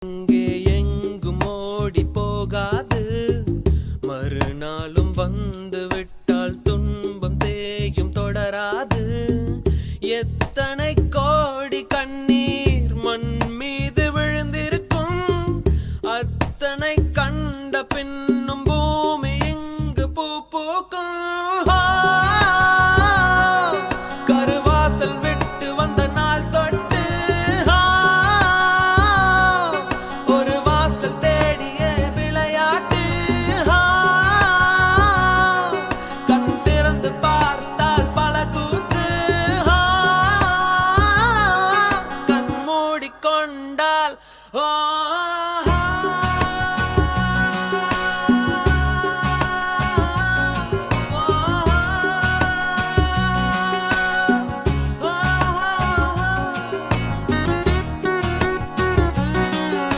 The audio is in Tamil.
இங்கே எங்கும் ஓடி போகாது, மறுநாளும் வந்து விட்டால் துன்பம் தேயும் தொடராது. எத்தனை கோடி கண்ணீர் மண் மீது விழுந்திருக்கும், அத்தனை கண்ட பின்னும் பூமி இங்கு பூ பூக்கும். கருவாசல் விட்டு வந்த நாள் தொட்டு ஒரு வாசல் தேடிய விளையாட்டு. கண் திறந்து பார்த்தால் பல கூத்து, கண் மூடிக்கொண்டால்